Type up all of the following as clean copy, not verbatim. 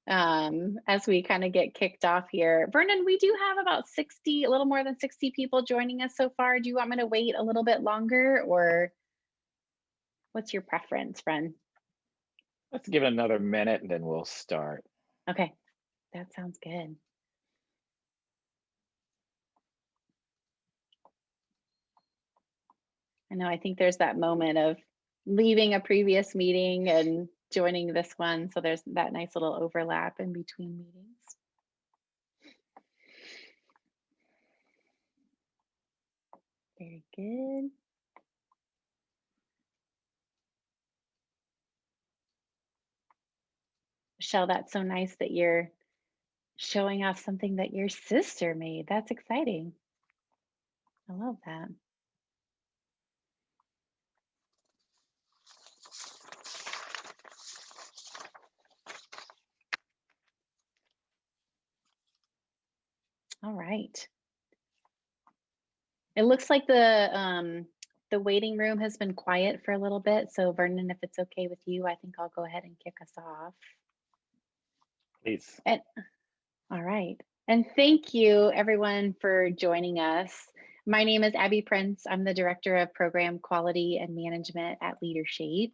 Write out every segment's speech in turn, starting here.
as we kind of get kicked off here. Vernon, we do have about 60, a little more than 60 people joining us so far. Do you want me to wait a little bit longer, or what's your preference, friend? Let's give it another minute and then we'll start. Okay, that sounds good. I know, I think there's that moment of leaving a previous meeting and joining this one. So there's that nice little overlap in between meetings. Very good. Michelle, that's so nice that you're showing off something that your sister made. That's exciting. I love that. All right. It looks like the waiting room has been quiet for a little bit. So Vernon, if it's okay with you, I think I'll go ahead and kick us off. Please. All right. And thank you everyone for joining us. My name is Abby Prince. I'm the Director of Program Quality and Management at LeaderShape.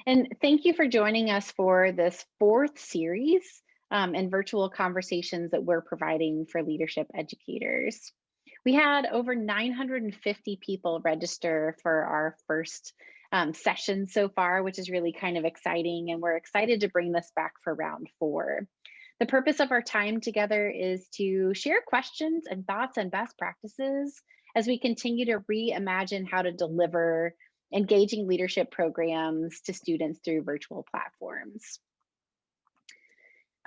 And thank you for joining us for this fourth series and virtual conversations that we're providing for leadership educators. We had over 950 people register for our first session so far, which is really kind of exciting. And we're excited to bring this back for round 4. The purpose of our time together is to share questions and thoughts and best practices as we continue to reimagine how to deliver engaging leadership programs to students through virtual platforms.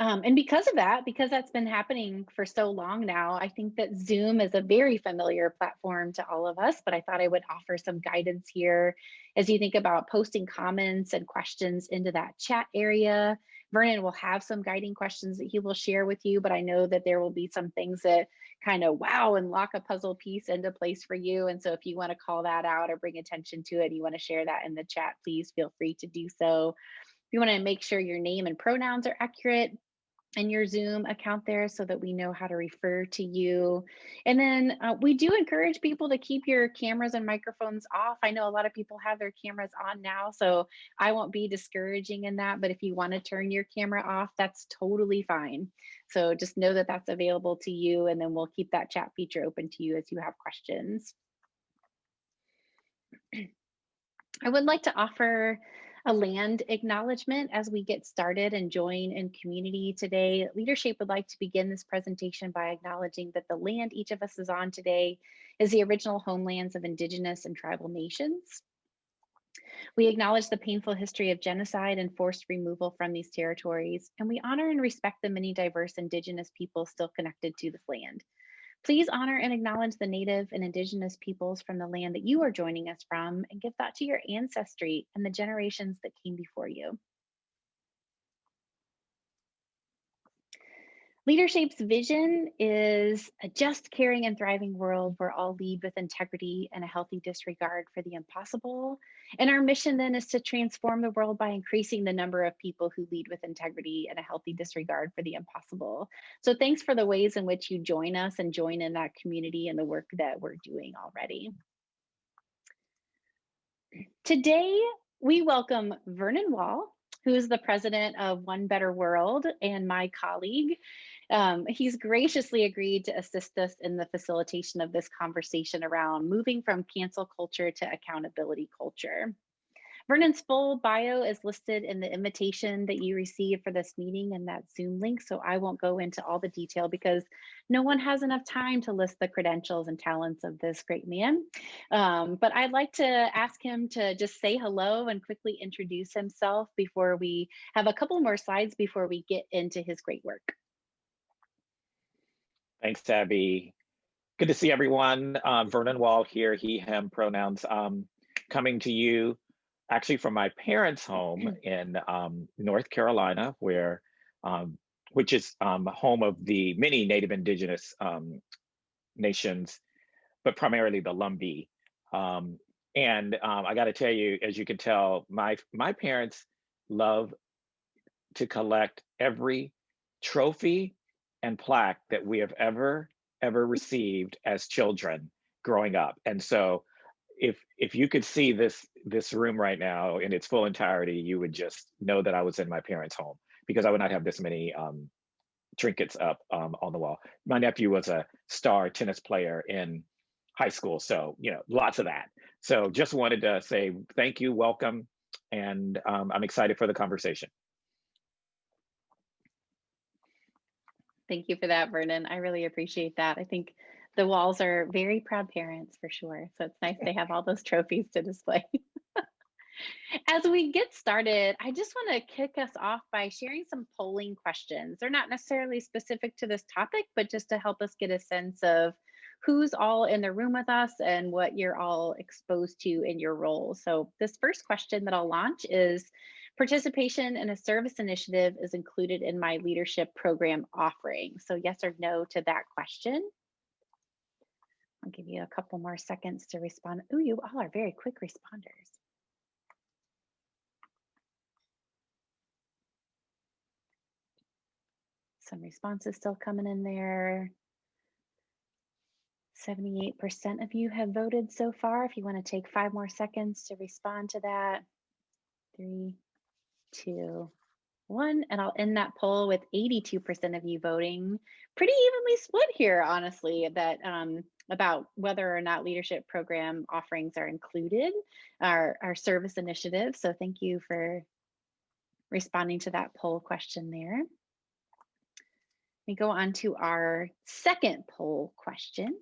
And because of that, because that's been happening for so long now, I think that Zoom is a very familiar platform to all of us, but I thought I would offer some guidance here as you think about posting comments and questions into that chat area. Vernon will have some guiding questions that he will share with you, but I know that there will be some things that kind of wow and lock a puzzle piece into place for you. And so if you want to call that out or bring attention to it, and you want to share that in the chat, please feel free to do so. If you want to make sure your name and pronouns are accurate in your Zoom account there so that we know how to refer to you. And then we do encourage people to keep your cameras and microphones off. I know a lot of people have their cameras on now, so I won't be discouraging in that, but if you want to turn your camera off, that's totally fine. So just know that that's available to you, and then we'll keep that chat feature open to you as you have questions. I would like to offer a land acknowledgement as we get started and join in community today. LeaderShape would like to begin this presentation by acknowledging that the land each of us is on today is the original homelands of Indigenous and tribal nations. We acknowledge the painful history of genocide and forced removal from these territories, and we honor and respect the many diverse Indigenous peoples still connected to this land. Please honor and acknowledge the Native and Indigenous peoples from the land that you are joining us from, and give thought to your ancestry and the generations that came before you. LeaderShape's vision is a just, caring, and thriving world where all lead with integrity and a healthy disregard for the impossible. And our mission then is to transform the world by increasing the number of people who lead with integrity and a healthy disregard for the impossible. So thanks for the ways in which you join us and join in that community and the work that we're doing already. Today, we welcome Vernon Wall, who is the president of One Better World and my colleague. He's graciously agreed to assist us in the facilitation of this conversation around moving from cancel culture to accountability culture. Vernon's full bio is listed in the invitation that you received for this meeting and that Zoom link, so I won't go into all the detail because no one has enough time to list the credentials and talents of this great man. But I'd like to ask him to just say hello and quickly introduce himself before we have a couple more slides before we get into his great work. Thanks, Abby. Good to see everyone. Vernon Wall here, he, him pronouns, coming to you actually from my parents' home in North Carolina, where, which is home of the many Native Indigenous nations, but primarily the Lumbee. I got to tell you, as you can tell, my parents love to collect every trophy and plaque that we have ever received as children growing up. And so if you could see this room right now in its full entirety, you would just know that I was in my parents' home, because I would not have this many trinkets up on the wall. My nephew was a star tennis player in high school, so lots of that. So just wanted to say thank you, welcome, and I'm excited for the conversation. Thank you for that, Vernon. I really appreciate that. I think the Walls are very proud parents for sure. So it's nice they have all those trophies to display. As we get started, I just want to kick us off by sharing some polling questions. They're not necessarily specific to this topic, but just to help us get a sense of who's all in the room with us and what you're all exposed to in your role. So this first question that I'll launch is, participation in a service initiative is included in my leadership program offering. So yes or no to that question. I'll give you a couple more seconds to respond. Ooh, you all are very quick responders. Some responses still coming in there. 78% of you have voted so far. If you want to take 5 more seconds to respond to that. 3, 2, 1, and I'll end that poll with 82% of you voting. Pretty evenly split here, honestly, that about whether or not leadership program offerings are included, our service initiative. So thank you for responding to that poll question there. We go on to our second poll question,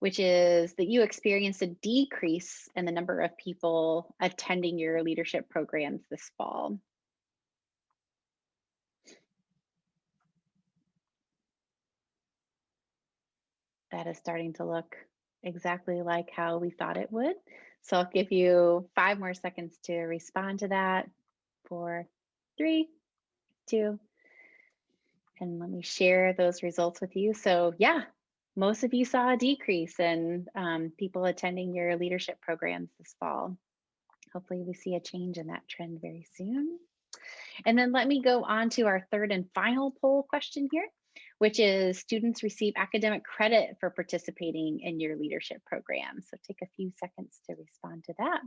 which is that you experienced a decrease in the number of people attending your leadership programs this fall. That is starting to look exactly like how we thought it would. So I'll give you 5 more seconds to respond to that. 4, 3, 2, and let me share those results with you. So yeah, most of you saw a decrease in people attending your leadership programs this fall. Hopefully we see a change in that trend very soon. And then let me go on to our third and final poll question here, which is, students receive academic credit for participating in your leadership program. So take a few seconds to respond to that.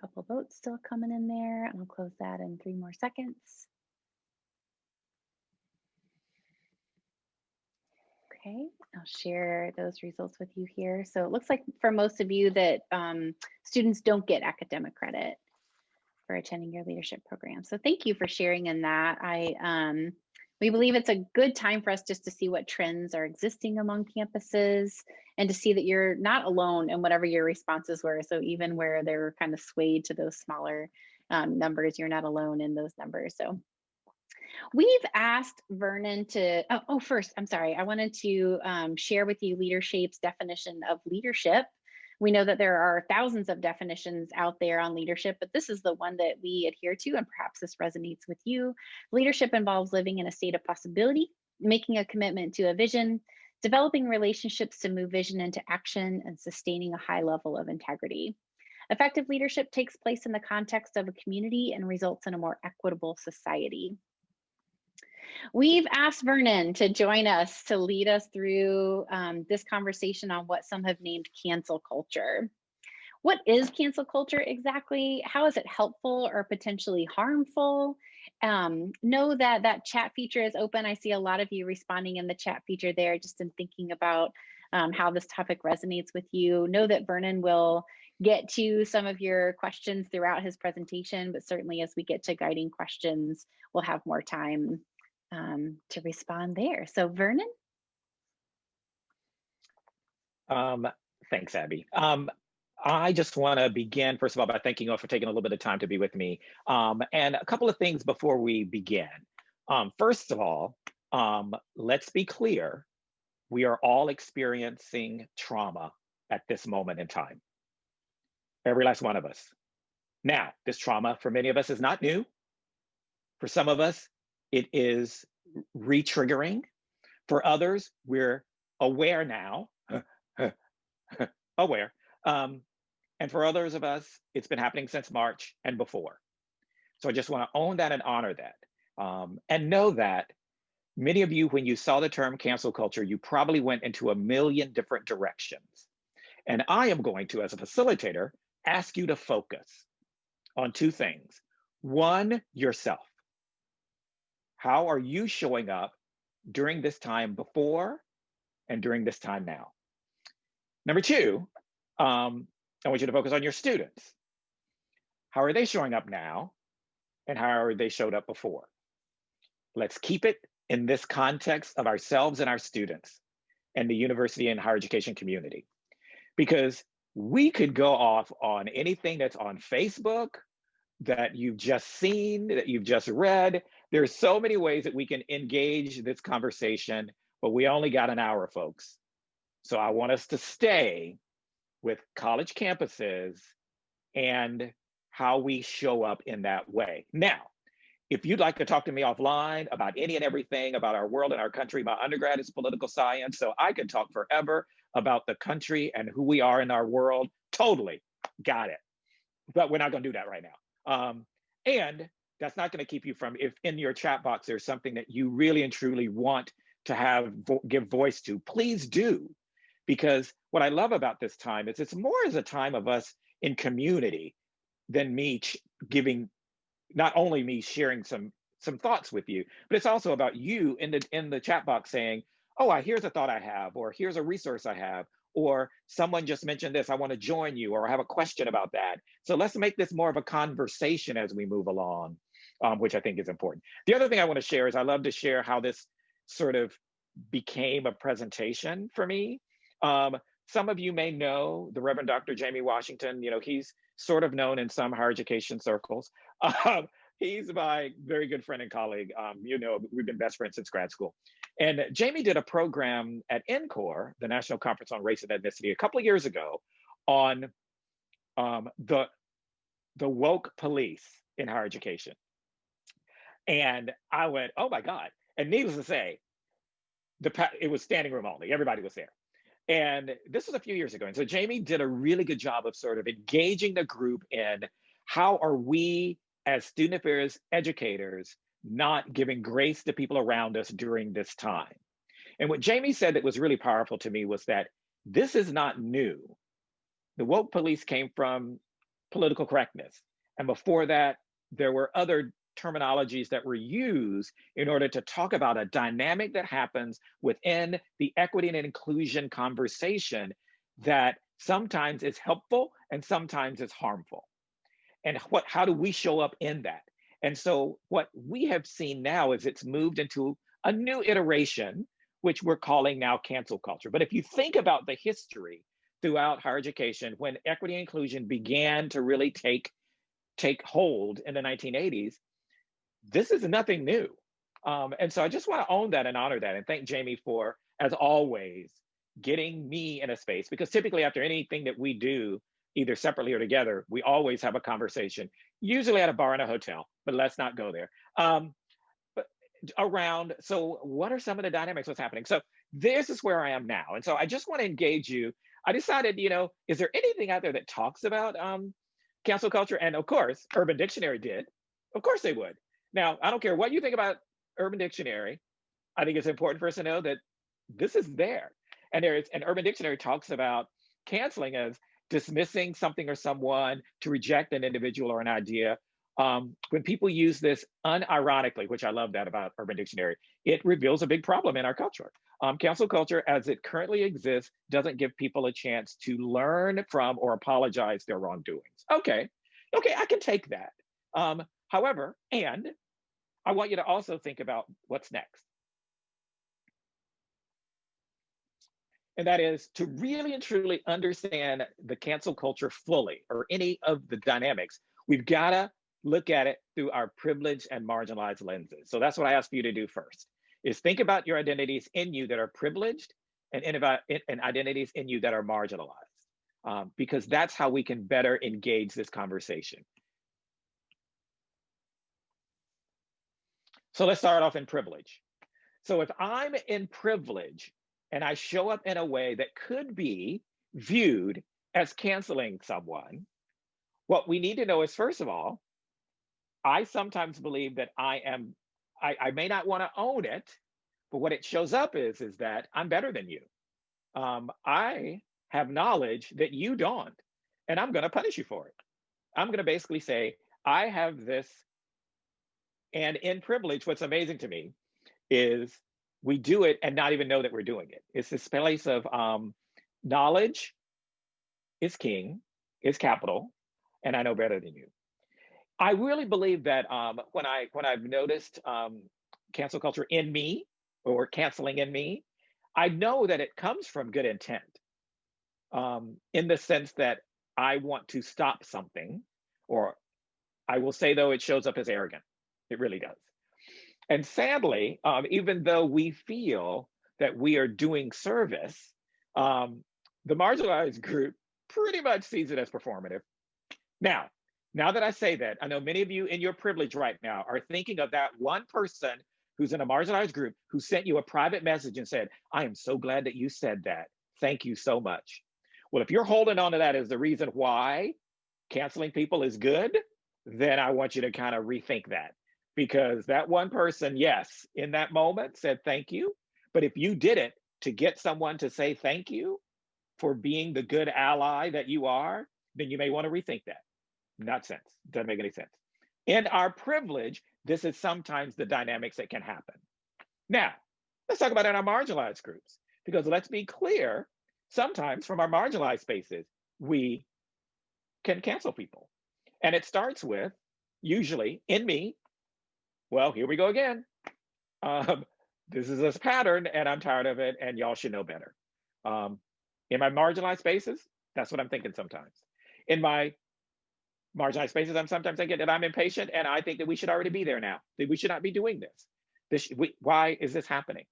Couple votes still coming in there. I'll close that in 3 more seconds. Okay, I'll share those results with you here. So it looks like for most of you that students don't get academic credit for attending your leadership program. So thank you for sharing in that. We believe it's a good time for us just to see what trends are existing among campuses and to see that you're not alone in whatever your responses were. So even where they're kind of swayed to those smaller numbers, you're not alone in those numbers. So we've asked Vernon to, first, I'm sorry, I wanted to share with you LeaderShape's definition of leadership. We know that there are thousands of definitions out there on leadership, but this is the one that we adhere to, and perhaps this resonates with you. Leadership involves living in a state of possibility, making a commitment to a vision, developing relationships to move vision into action, and sustaining a high level of integrity. Effective leadership takes place in the context of a community and results in a more equitable society. We've asked Vernon to join us to lead us through this conversation on what some have named cancel culture. What is cancel culture exactly? How is it helpful or potentially harmful? Know that that chat feature is open. I see a lot of you responding in the chat feature there, just in thinking about how this topic resonates with you. Know that Vernon will get to some of your questions throughout his presentation, but certainly as we get to guiding questions, we'll have more time to respond there. So Vernon? Thanks, Abby. I just want to begin, first of all, by thanking you all for taking a little bit of time to be with me. And a couple of things before we begin. First of all, let's be clear. We are all experiencing trauma at this moment in time. Every last one of us. Now, this trauma for many of us is not new. For some of us, it is re-triggering. For others, we're aware now, aware. And for others of us, it's been happening since March and before. So I just want to own that and honor that. And know that many of you, when you saw the term cancel culture, you probably went into a million different directions. And I am going to, as a facilitator, ask you to focus on two things. One, yourself. How are you showing up during this time before and during this time now? Number two, I want you to focus on your students. How are they showing up now and how are they showed up before? Let's keep it in this context of ourselves and our students and the university and higher education community. Because we could go off on anything that's on Facebook, that you've just seen, that you've just read. There's so many ways that we can engage this conversation, but we only got an hour, folks. So I want us to stay with college campuses and how we show up in that way. Now, if you'd like to talk to me offline about any and everything about our world and our country, my undergrad is political science, so I could talk forever about the country and who we are in our world. Totally, got it. But we're not gonna do that right now. And that's not gonna keep you from, if in your chat box there's something that you really and truly want to have, give voice to, please do. Because what I love about this time is it's more as a time of us in community than me giving, not only me sharing some thoughts with you, but it's also about you in the chat box saying, oh, here's a thought I have, or here's a resource I have, or someone just mentioned this, I want to join you, or I have a question about that. So let's make this more of a conversation as we move along, which I think is important. The other thing I want to share is I love to share how this sort of became a presentation for me. Some of you may know the Reverend Dr. Jamie Washington. You know, he's sort of known in some higher education circles. He's my very good friend and colleague. You know, we've been best friends since grad school. And Jamie did a program at NCORE, the National Conference on Race and Ethnicity, a couple of years ago on the woke police in higher education. And I went, oh my God. And needless to say, it was standing room only. Everybody was there. And this was a few years ago. And so Jamie did a really good job of sort of engaging the group in how are we as student affairs educators not giving grace to people around us during this time. And what Jamie said that was really powerful to me was that this is not new. The woke police came from political correctness. And before that, there were other terminologies that were used in order to talk about a dynamic that happens within the equity and inclusion conversation that sometimes is helpful and sometimes is harmful. And how do we show up in that? And so what we have seen now is it's moved into a new iteration, which we're calling now cancel culture. But if you think about the history throughout higher education, when equity and inclusion began to really take hold in the 1980s, this is nothing new. And so I just want to own that and honor that and thank Jamie for, as always, getting me in a space, because typically after anything that we do, either separately or together, we always have a conversation, usually at a bar in a hotel, but let's not go there. But around, so what are some of the dynamics, what's happening? So this is where I am now. And so I just want to engage you. I decided, you know, is there anything out there that talks about cancel culture? And of course, Urban Dictionary did. Of course they would. Now, I don't care what you think about Urban Dictionary. I think it's important for us to know that this is there. And Urban Dictionary talks about canceling as dismissing something or someone, to reject an individual or an idea. When people use this unironically, which I love that about Urban Dictionary, it reveals a big problem in our culture. Cancel culture, as it currently exists, doesn't give people a chance to learn from or apologize their wrongdoings. Okay, I can take that. However, and I want you to also think about what's next. And that is to really and truly understand the cancel culture fully, or any of the dynamics, we've got to look at it through our privileged and marginalized lenses. So that's what I ask you to do first, is think about your identities in you that are privileged and identities in you that are marginalized, because that's how we can better engage this conversation. So let's start off in privilege. So if I'm in privilege and I show up in a way that could be viewed as canceling someone, what we need to know is, first of all, I sometimes believe that I may not want to own it, but what it shows up is that I'm better than you. I have knowledge that you don't, and I'm going to punish you for it. I'm going to basically say, I have this, and in privilege, what's amazing to me is we do it and not even know that we're doing it. It's this place of knowledge is king, is capital, and I know better than you. I really believe that when I've noticed cancel culture in me or canceling in me, I know that it comes from good intent, in the sense that I want to stop something, or I will say, though, it shows up as arrogant. It really does. And sadly, even though we feel that we are doing service, the marginalized group pretty much sees it as performative. Now that I say that, I know many of you in your privilege right now are thinking of that one person who's in a marginalized group who sent you a private message and said, I am so glad that you said that. Thank you so much. Well, if you're holding on to that as the reason why canceling people is good, then I want you to kind of rethink that. Because that one person, yes, in that moment said thank you. But if you did it to get someone to say thank you for being the good ally that you are, then you may want to rethink that. Not sense. Doesn't make any sense. In our privilege, this is sometimes the dynamics that can happen. Now, let's talk about in our marginalized groups, because let's be clear, sometimes from our marginalized spaces, we can cancel people. And it starts with, usually, in me, well, here we go again. This is a pattern and I'm tired of it and y'all should know better. In my marginalized spaces, that's what I'm thinking sometimes. In my marginalized spaces, I'm sometimes thinking that I'm impatient and I think that we should already be there now, that we should not be doing this. Why is this happening?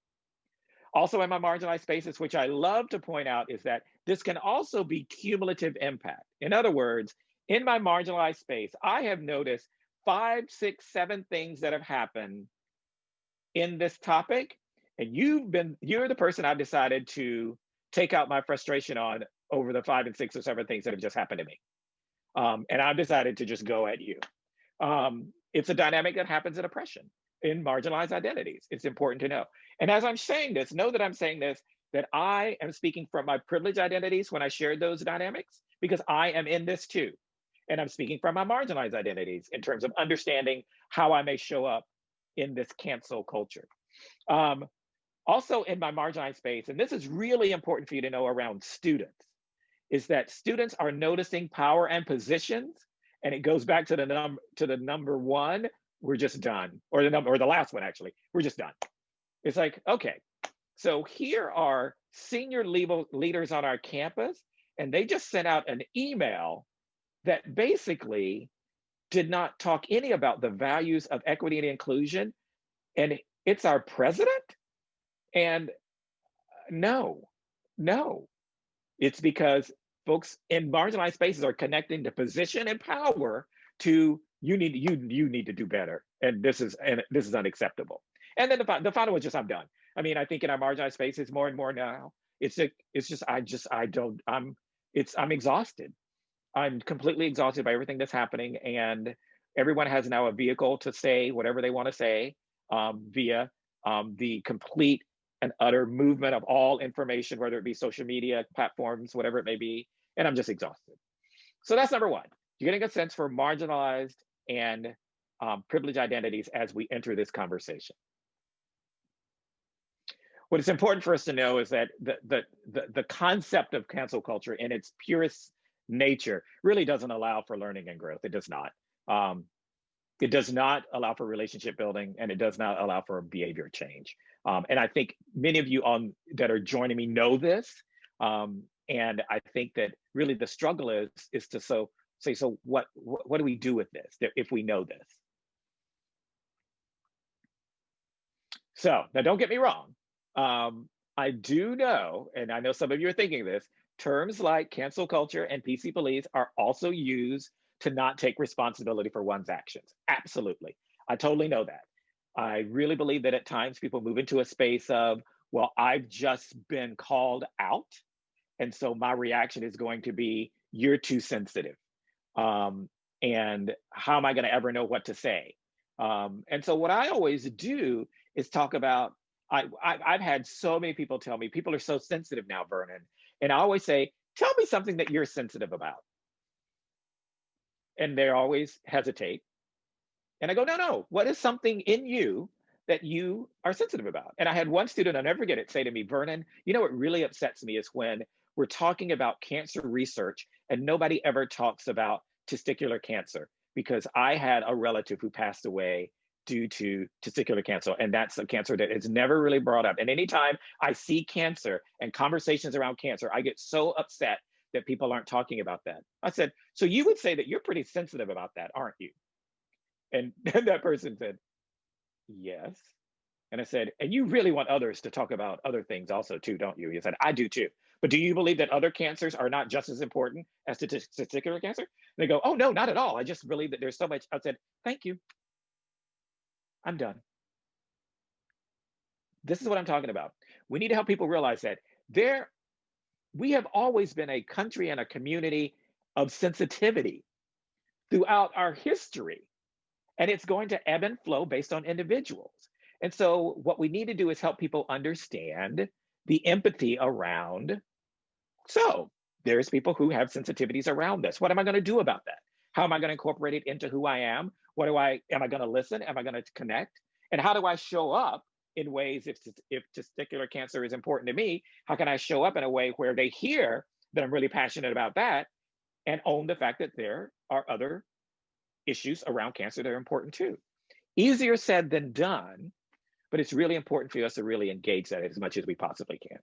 Also in my marginalized spaces, which I love to point out, is that this can also be cumulative impact. In other words, in my marginalized space, I have noticed 5, 6, 7 things that have happened in this topic, and you're the person I've decided to take out my frustration on over the 5 and 6 or 7 things that have just happened to me. And I've decided to just go at you. It's a dynamic that happens in oppression, in marginalized identities. It's important to know. And as I'm saying this, know that I'm saying this, that I am speaking from my privileged identities when I shared those dynamics, because I am in this too. And I'm speaking from my marginalized identities in terms of understanding how I may show up in this cancel culture. Also in my marginalized space, and this is really important for you to know around students, is that students are noticing power and positions, and it goes back to the number one, we're just done, or the last one actually, we're just done. It's like, okay, so here are senior leaders on our campus, and they just sent out an email that basically did not talk any about the values of equity and inclusion, and it's our president? And no, it's because folks in marginalized spaces are connecting the position and power to you need to do better, and this is unacceptable. And then the final was just, I'm done. I mean, I think in our marginalized spaces more and more now, I'm exhausted. I'm completely exhausted by everything that's happening, and everyone has now a vehicle to say whatever they want to say via the complete and utter movement of all information, whether it be social media platforms, whatever it may be, and I'm just exhausted. So that's number one. You're getting a sense for marginalized and privileged identities as we enter this conversation. What is important for us to know is that the concept of cancel culture in its purest nature really doesn't allow for learning and growth. It does not. It does not allow for relationship building, and it does not allow for behavior change. And I think many of you that are joining me know this. And I think that really the struggle is to say, so what do we do with this if we know this? So now don't get me wrong. I do know, and I know some of you are thinking this, terms like cancel culture and PC police are also used to not take responsibility for one's actions. Absolutely. I totally know that. I really believe that at times people move into a space of, well, I've just been called out. And so my reaction is going to be, you're too sensitive. Um, and how am I going to ever know what to say? And so what I always do is talk about, I've had so many people tell me, people are so sensitive now, Vernon. And I always say, tell me something that you're sensitive about. And they always hesitate. And I go, no, no, what is something in you that you are sensitive about? And I had one student, I'll never forget it, say to me, Vernon, you know what really upsets me is when we're talking about cancer research and nobody ever talks about testicular cancer, because I had a relative who passed away due to testicular cancer, and that's a cancer that is never really brought up. And anytime I see cancer and conversations around cancer, I get so upset that people aren't talking about that. I said, so you would say that you're pretty sensitive about that, aren't you? And that person said, yes. And I said, and you really want others to talk about other things also too, don't you? He said, I do too. But do you believe that other cancers are not just as important as testicular cancer? And they go, oh, no, not at all. I just believe that there's so much. I said, thank you. I'm done. This is what I'm talking about. We need to help people realize that we have always been a country and a community of sensitivity throughout our history. And it's going to ebb and flow based on individuals. And so what we need to do is help people understand the empathy around, so there's people who have sensitivities around this. What am I going to do about that? How am I going to incorporate it into who I am? Am I going to listen? Am I going to connect? And how do I show up in ways, if testicular cancer is important to me, how can I show up in a way where they hear that I'm really passionate about that and own the fact that there are other issues around cancer that are important too? Easier said than done, but it's really important for us to really engage that as much as we possibly can.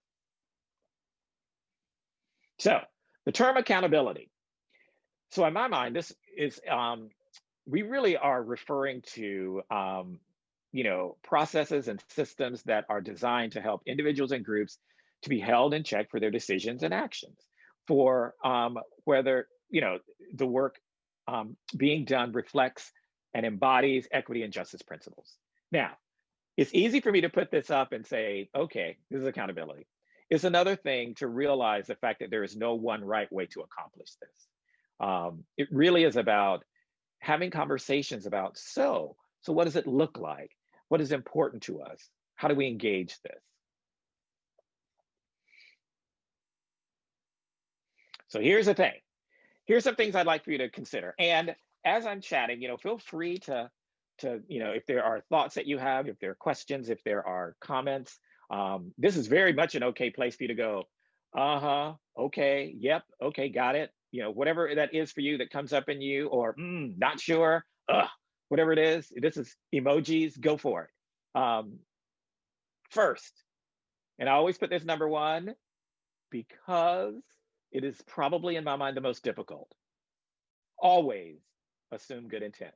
So the term accountability. So in my mind, this is, we really are referring to, processes and systems that are designed to help individuals and groups to be held in check for their decisions and actions, for whether, the work being done reflects and embodies equity and justice principles. Now, it's easy for me to put this up and say, okay, this is accountability. It's another thing to realize the fact that there is no one right way to accomplish this. It really is about having conversations about, so what does it look like? What is important to us? How do we engage this? So here's the thing. Here's some things I'd like for you to consider. And as I'm chatting, feel free to, if there are thoughts that you have, if there are questions, if there are comments, this is very much an okay place for you to go, okay, yep, okay, got it. Whatever that is for you that comes up in you, or not sure, whatever it is, this is emojis, go for it. First, and I always put this number one because it is probably in my mind the most difficult. Always assume good intent.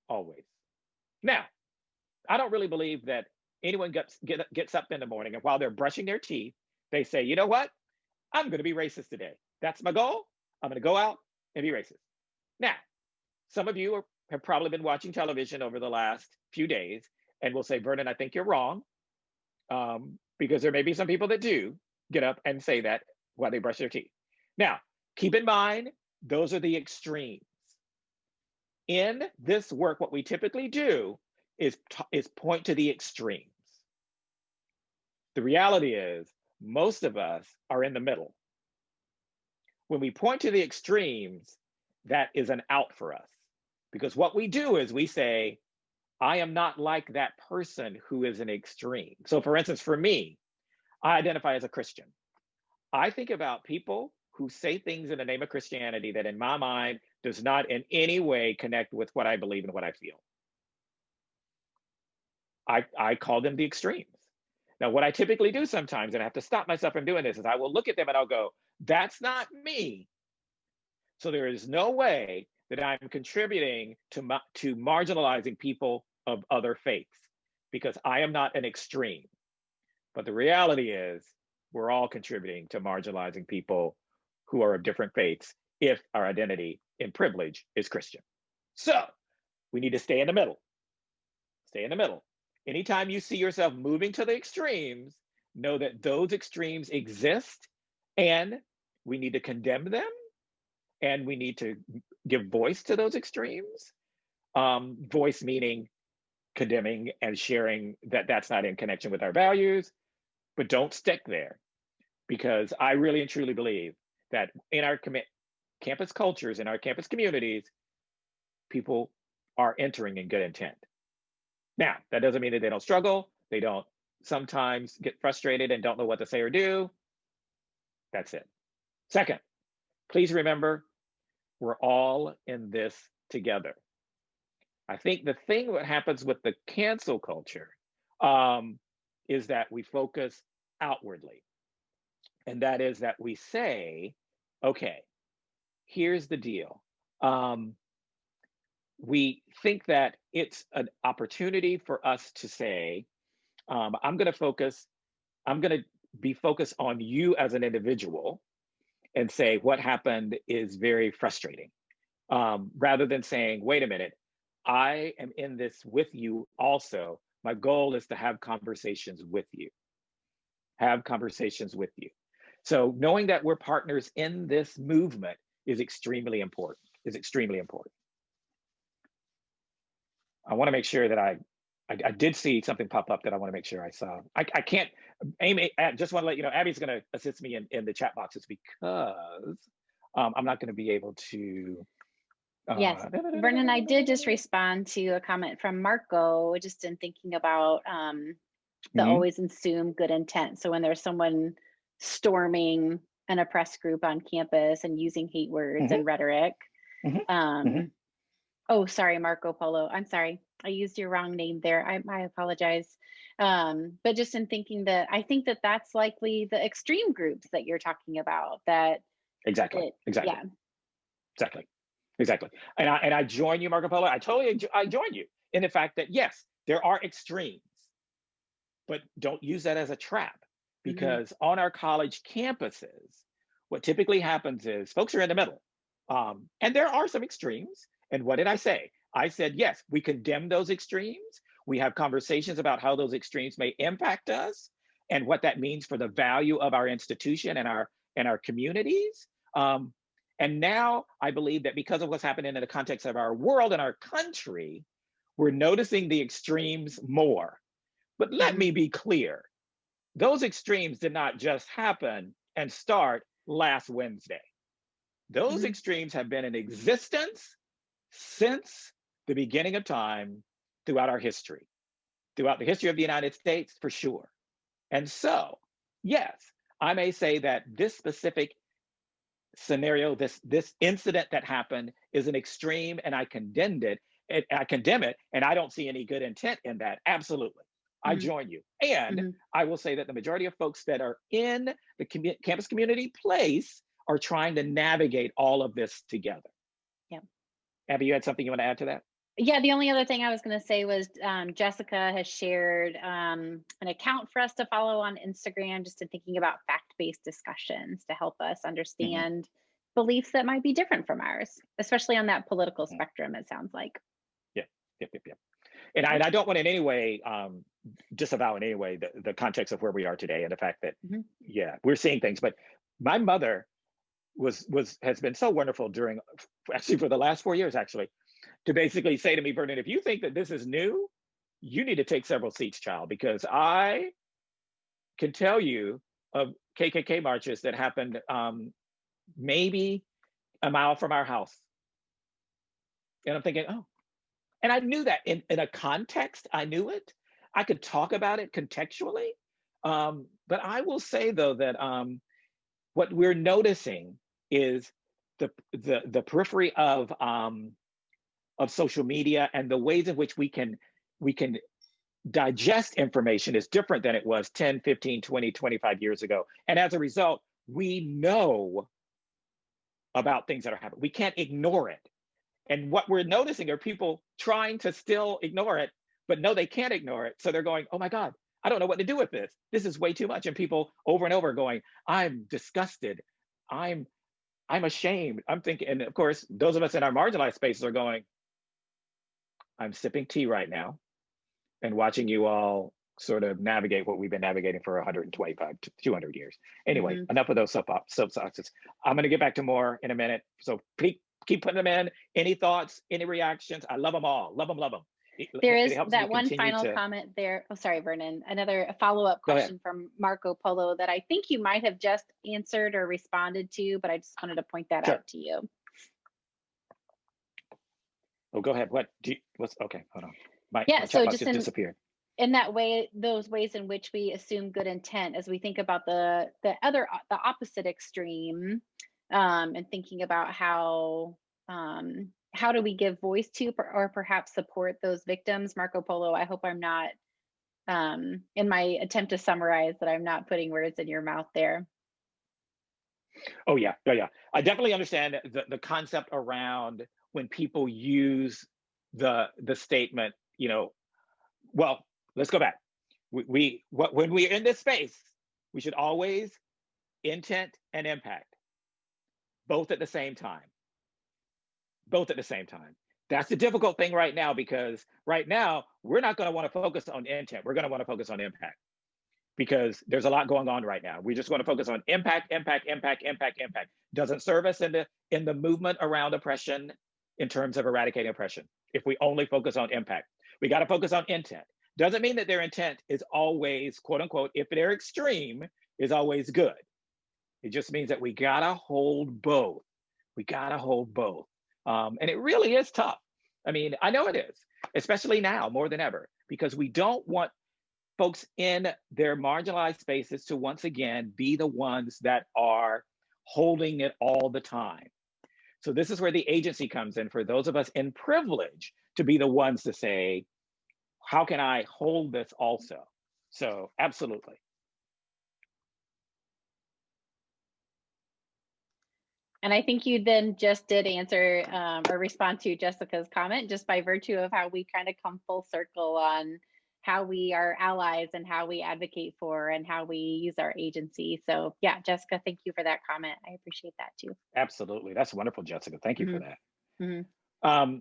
Always. Now, I don't really believe that anyone gets up in the morning and while they're brushing their teeth, they say, you know what? I'm going to be racist today. That's my goal. I'm going to go out and be racist. Now, some of you have probably been watching television over the last few days and will say, Vernon, I think you're wrong. Because there may be some people that do get up and say that while they brush their teeth. Now, keep in mind, those are the extremes. In this work, what we typically do is point to the extremes. The reality is, most of us are in the middle. When we point to the extremes, that is an out for us. Because what we do is we say, I am not like that person who is an extreme. So for instance, for me, I identify as a Christian. I think about people who say things in the name of Christianity that in my mind does not in any way connect with what I believe and what I feel. I call them the extremes. Now, what I typically do sometimes, and I have to stop myself from doing this, is I will look at them and I'll go, that's not me. So there is no way that I'm contributing to marginalizing people of other faiths, because I am not an extreme. But the reality is we're all contributing to marginalizing people who are of different faiths if our identity in privilege is Christian. So we need to stay in the middle. stay in the middle. Anytime you see yourself moving to the extremes, know that those extremes exist and we need to condemn them and we need to give voice to those extremes. Voice meaning condemning and sharing that that's not in connection with our values, but don't stick there, because I really and truly believe that in our campus cultures, in our campus communities, people are entering in good intent. Now, that doesn't mean that they don't struggle. They don't sometimes get frustrated and don't know what to say or do. That's it. Second, please remember, we're all in this together. I think the thing that happens with the cancel culture is that we focus outwardly. And that is that we say, okay, here's the deal. We think that it's an opportunity for us to say, I'm going to be focused on you as an individual and say what happened is very frustrating, rather than saying, wait a minute, I am in this with you also. My goal is to have conversations with you. Have conversations with you. So knowing that we're partners in this movement is extremely important, I want to make sure that I did see something pop up that I want to make sure I saw. I can't, Amy, I just want to let you know, Abby's going to assist me in the chat boxes because I'm not going to be able to. Yes, Vernon, I did just respond to a comment from Marco, just in thinking about the always assume good intent. So when there's someone storming an oppressed group on campus and using hate words and rhetoric. Oh, sorry, Marco Polo. I'm sorry. I used your wrong name there. I apologize. But just in thinking that, I think that that's likely the extreme groups that you're talking about. That Exactly. Yeah. Exactly. And I join you, Marco Polo. I join you in the fact that yes, there are extremes, but don't use that as a trap, because on our college campuses, what typically happens is folks are in the middle. And there are some extremes. And what did I say? I said, yes, we condemn those extremes. We have conversations about how those extremes may impact us and what that means for the value of our institution and our communities. And now I believe that because of what's happening in the context of our world and our country, we're noticing the extremes more. But let me be clear, those extremes did not just happen and start last Wednesday. Those extremes have been in existence since the beginning of time, throughout our history, throughout the history of the United States, for sure. And so, yes, I may say that this specific scenario, this incident that happened is an extreme, and I condemn it, and I don't see any good intent in that. Absolutely. I join you. And I will say that the majority of folks that are in the campus community place are trying to navigate all of this together. Yeah. Abby, you had something you want to add to that? Yeah, the only other thing I was going to say was Jessica has shared an account for us to follow on Instagram, just in thinking about fact-based discussions to help us understand beliefs that might be different from ours, especially on that political spectrum, it sounds like. Yeah. And I don't want in any way disavow in any way the context of where we are today and the fact that, yeah, we're seeing things. But my mother has been so wonderful for the last 4 years, actually, to basically say to me, Vernon, if you think that this is new, you need to take several seats, child, because I can tell you of KKK marches that happened maybe a mile from our house. And I'm thinking, oh, and I knew that in a context, I knew it. I could talk about it contextually. But I will say, though, that what we're noticing is the periphery of social media and the ways in which we can digest information is different than it was 10, 15, 20, 25 years ago. And as a result, we know about things that are happening. We can't ignore it. And what we're noticing are people trying to still ignore it, but no, they can't ignore it. So they're going, oh my God, I don't know what to do with this. This is way too much. And people over and over going, I'm disgusted. I'm ashamed. I'm thinking, and of course, those of us in our marginalized spaces are going, I'm sipping tea right now. and watching you all sort of navigate what we've been navigating for 125 to 200 years. Anyway, enough of those soapboxes. I'm going to get back to more in a minute. So keep putting them in. Any thoughts, any reactions? I love them all. Love them, love them. There is helps that me one continue final to... comment there. Oh, sorry, Vernon. Another follow-up Go ahead. question from Marco Polo that I think you might have just answered or responded to, but I just wanted to point that Sure. out to you. Oh, go ahead. What's okay? Hold on. My Yeah, chat so box just disappeared. in that way, those ways in which we assume good intent, as we think about the opposite extreme, and thinking about how do we give voice to or perhaps support those victims? Marco Polo, I hope I'm not, in my attempt to summarize, that I'm not putting words in your mouth there. Oh yeah, I definitely understand the concept around when people use the statement, well, let's go back. When we're in this space, we should always intent and impact, both at the same time. Both at the same time. That's the difficult thing right now, because right now we're not going to want to focus on intent. We're going to want to focus on impact, because there's a lot going on right now. We just want to focus on impact. Doesn't serve us in the movement around oppression in terms of eradicating oppression. If we only focus on impact, we got to focus on intent. Doesn't mean that their intent is always, quote unquote, if they're extreme, is always good. It just means that we got to hold both. We got to hold both. And it really is tough. I mean, I know it is, especially now more than ever, because we don't want folks in their marginalized spaces to once again be the ones that are holding it all the time. So this is where the agency comes in for those of us in privilege to be the ones to say, how can I hold this also? So absolutely. And I think you then just did answer or respond to Jessica's comment, just by virtue of how we kind of come full circle on how we are allies and how we advocate for and how we use our agency. So yeah, Jessica, thank you for that comment. I appreciate that too. Absolutely. That's wonderful, Jessica. Thank you for that. Mm-hmm.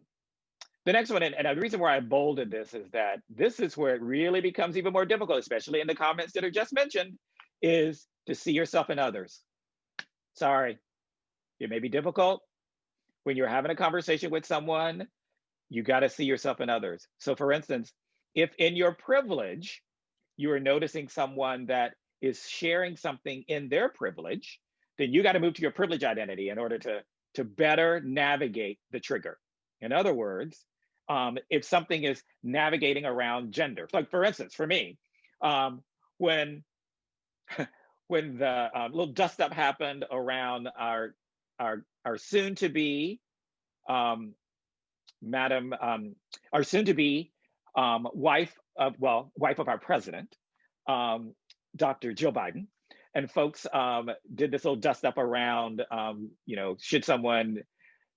The next one, and the reason why I bolded this is that this is where it really becomes even more difficult, especially in the comments that are just mentioned, is to see yourself in others. Sorry. It may be difficult when you're having a conversation with someone. You got to see yourself in others. So for instance, if in your privilege, you are noticing someone that is sharing something in their privilege, then you got to move to your privilege identity in order to better navigate the trigger. In other words, if something is navigating around gender, like for instance, for me, when the little dust up happened around our soon-to-be our soon-to-be wife of our president, Dr. Jill Biden, and folks did this little dust up around, should someone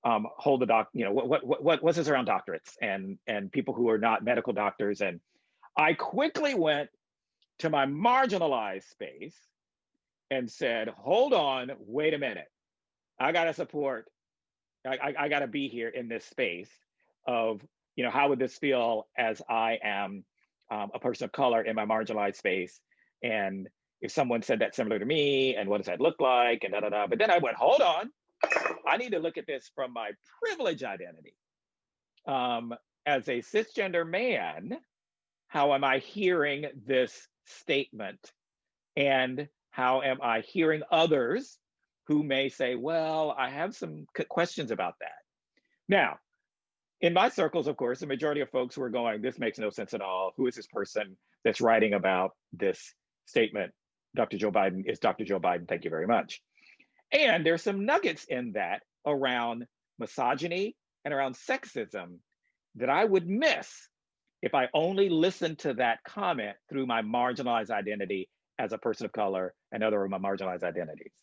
hold the what's this around doctorates and people who are not medical doctors, and I quickly went to my marginalized space and said, hold on, wait a minute. I got to support, I got to be here in this space of, how would this feel as I am a person of color in my marginalized space? And if someone said that similar to me, and what does that look like? And da-da-da. But then I went, hold on, I need to look at this from my privilege identity. As a cisgender man, how am I hearing this statement? And how am I hearing others who may say, well, I have some questions about that. Now, in my circles, of course, the majority of folks who are going, this makes no sense at all. Who is this person that's writing about this statement? Dr. Joe Biden is Dr. Joe Biden. Thank you very much. And there's some nuggets in that around misogyny and around sexism that I would miss if I only listened to that comment through my marginalized identity as a person of color and other of my marginalized identities.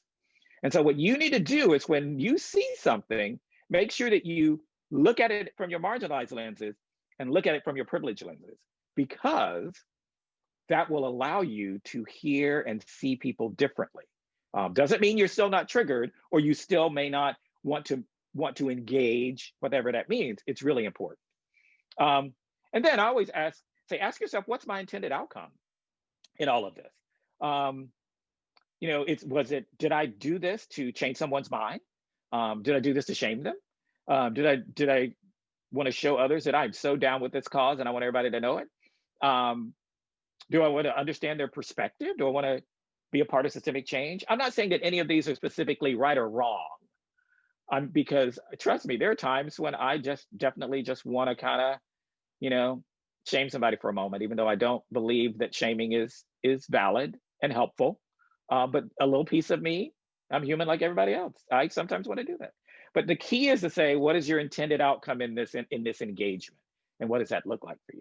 And so what you need to do is when you see something, make sure that you look at it from your marginalized lenses and look at it from your privileged lenses, because that will allow you to hear and see people differently. Doesn't mean you're still not triggered, or you still may not want to engage, whatever that means. It's really important. And then I always ask, say, ask yourself, what's my intended outcome in all of this? Did I do this to change someone's mind? Did I do this to shame them? Did I want to show others that I'm so down with this cause and I want everybody to know it? Do I want to understand their perspective? Do I want to be a part of systemic change? I'm not saying that any of these are specifically right or wrong. Because trust me, there are times when I definitely just want to kind of, shame somebody for a moment, even though I don't believe that shaming is valid and helpful. But a little piece of me, I'm human like everybody else. I sometimes want to do that. But the key is to say, what is your intended outcome in this engagement? And what does that look like for you?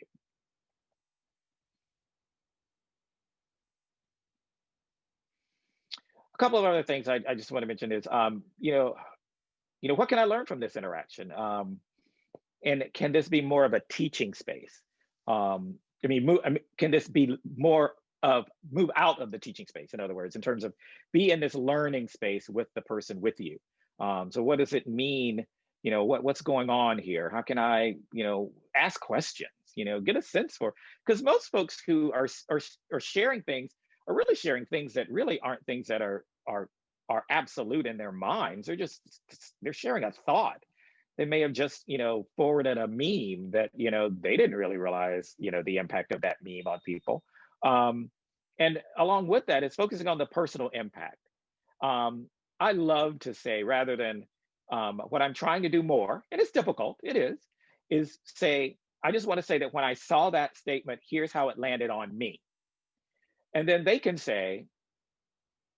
A couple of other things I just want to mention is, what can I learn from this interaction? And can this be more of a teaching space? Can this be more of move out of the teaching space? In other words, in terms of be in this learning space with the person with you. So what does it mean? What's going on here? How can I, ask questions? Get a sense for, because most folks who are sharing things are really sharing things that really aren't things that are absolute in their minds. They're sharing a thought. They may have just, forwarded a meme that, they didn't really realize, the impact of that meme on people. And along with that, it's focusing on the personal impact. I love to say, rather than what I'm trying to do more, and it's difficult, it is say, I just want to say that when I saw that statement, here's how it landed on me. And then they can say,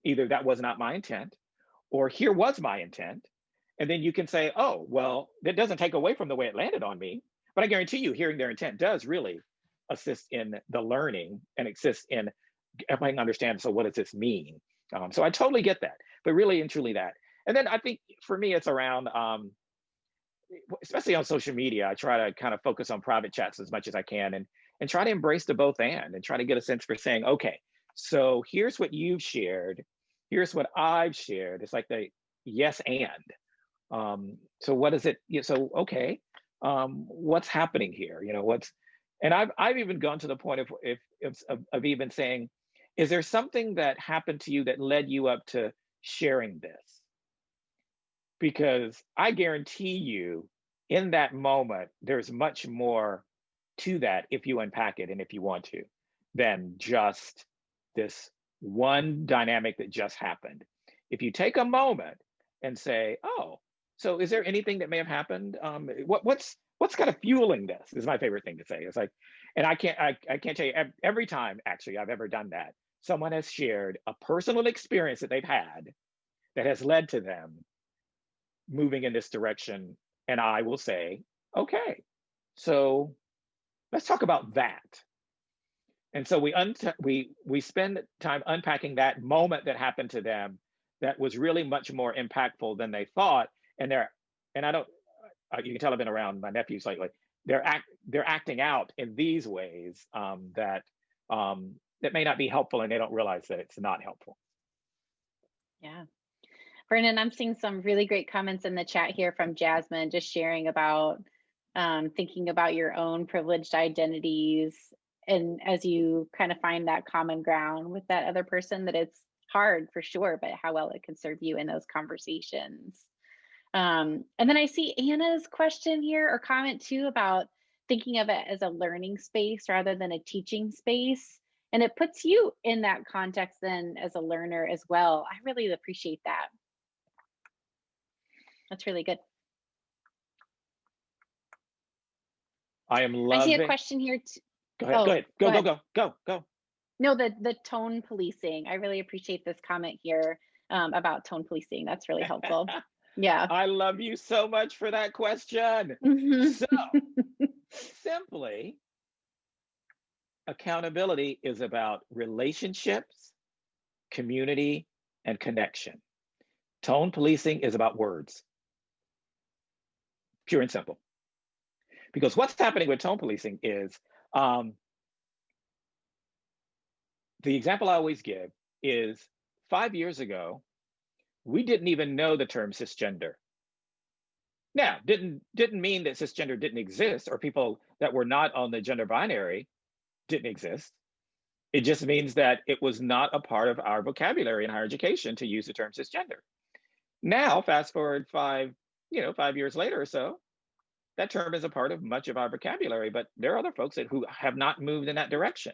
either that was not my intent, or here was my intent. And then you can say, oh, well, that doesn't take away from the way it landed on me. But I guarantee you, hearing their intent does really assist in the learning and assist in helping understand, so what does this mean? So I totally get that, but really and truly that. And then I think for me, it's around, especially on social media, I try to kind of focus on private chats as much as I can and try to embrace the both and try to get a sense for saying, okay, so here's what you've shared. Here's what I've shared. It's like the yes and. So what is it? So, okay, what's happening here? And I've even gone to the point of even saying, is there something that happened to you that led you up to sharing this? Because I guarantee you, in that moment, there's much more to that if you unpack it and if you want to, than just this one dynamic that just happened. If you take a moment and say, oh, so is there anything that may have happened? What's kind of fueling this is my favorite thing to say. It's like, and I can't tell you every time actually I've ever done that. Someone has shared a personal experience that they've had that has led to them moving in this direction. And I will say, okay, so let's talk about that. And so we spend time unpacking that moment that happened to them that was really much more impactful than they thought. And I don't, you can tell I've been around my nephews lately. They're acting out in these ways that may not be helpful, and they don't realize that it's not helpful. Yeah. Vernon, I'm seeing some really great comments in the chat here from Jasmine, just sharing about thinking about your own privileged identities. And as you kind of find that common ground with that other person, that it's hard for sure, but how well it can serve you in those conversations. And then I see Anna's question here or comment too about thinking of it as a learning space rather than a teaching space. And it puts you in that context then as a learner as well. I really appreciate that. That's really good. I am loving. I see a question here. Go ahead. Go. No, the tone policing. I really appreciate this comment here about tone policing. That's really helpful. Yeah. I love you so much for that question. So simply, accountability is about relationships, community, and connection. Tone policing is about words. Pure and simple. Because what's happening with tone policing is, the example I always give is 5 years ago, we didn't even know the term cisgender. Now, didn't mean that cisgender didn't exist or people that were not on the gender binary didn't exist. It just means that it was not a part of our vocabulary in higher education to use the term cisgender. Now, fast forward 5 years later or so, that term is a part of much of our vocabulary, but there are other folks who have not moved in that direction.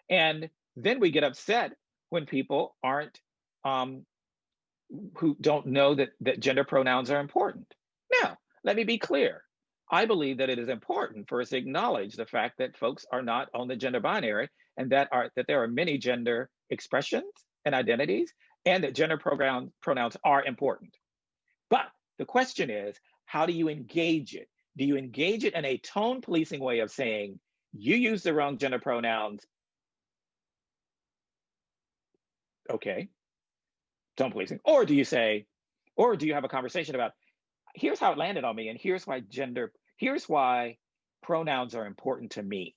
And then we get upset when people aren't, who don't know that gender pronouns are important. Now, let me be clear. I believe that it is important for us to acknowledge the fact that folks are not on the gender binary, and that there are many gender expressions and identities, and that gender pronouns are important. But the question is, how do you engage it? Do you engage it in a tone policing way of saying, you use the wrong gender pronouns? Okay, tone policing. Or do you say, or do you have a conversation about, here's how it landed on me, and here's why pronouns are important to me.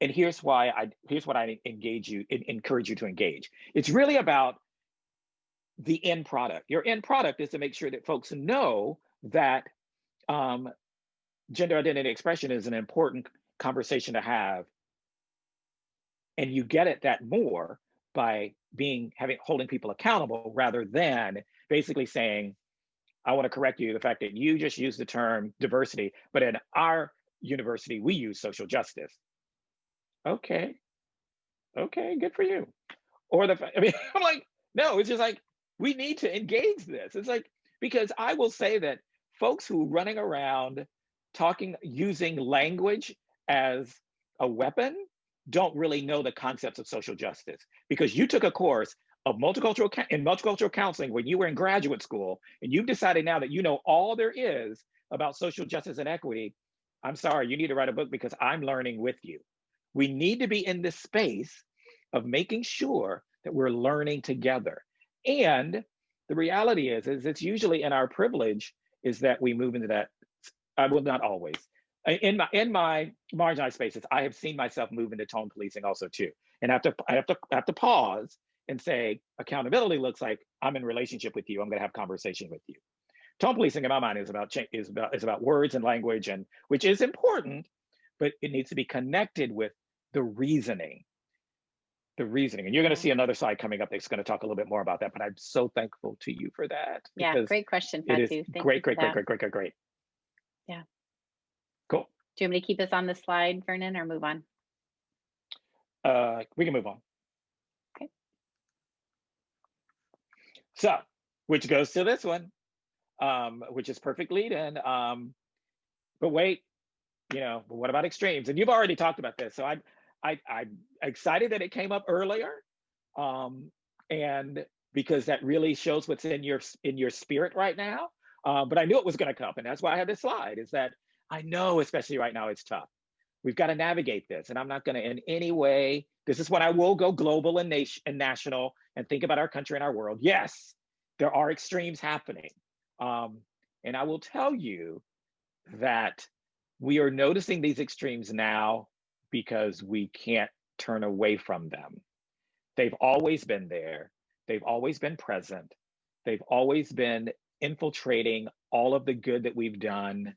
And here's what I encourage you to engage. It's really about the end product. Your end product is to make sure that folks know that gender identity expression is an important conversation to have. And you get at that more by holding people accountable, rather than basically saying, I want to correct you, the fact that you just used the term diversity, but in our university, we use social justice. Okay, good for you. Or I'm like, no, it's just like, we need to engage this. It's like, because I will say that folks who running around using language as a weapon don't really know the concepts of social justice, because you took a course of multicultural counseling when you were in graduate school, and you've decided now that you know all there is about social justice and equity. I'm sorry, you need to write a book, because I'm learning with you. We need to be in this space of making sure that we're learning together. And the reality is it's usually in our privilege is that we move into that. Well, not always. In my marginalized spaces, I have seen myself move into tone policing also too. And I have to pause and say, accountability looks like I'm in relationship with you. I'm going to have conversation with you. Tone policing in my mind is about words and language, and which is important, but it needs to be connected with the reasoning. And you're going to see another slide coming up that's going to talk a little bit more about that, but I'm so thankful to you for that. Yeah, great question, Fatu. It is great. Yeah. Cool. Do you want me to keep us on this slide, Vernon, or move on? We can move on. Okay. So, which goes to this one, which is perfect lead in. But wait, what about extremes? And you've already talked about this, so I'm excited that it came up earlier, and because that really shows what's in your spirit right now. But I knew it was going to come, and that's why I had this slide. Is that I know, especially right now, it's tough. We've got to navigate this, and I'm not going to in any way. This is when I will go global and national and think about our country and our world. Yes, there are extremes happening, and I will tell you that we are noticing these extremes now because we can't turn away from them. They've always been there. They've always been present. They've always been infiltrating all of the good that we've done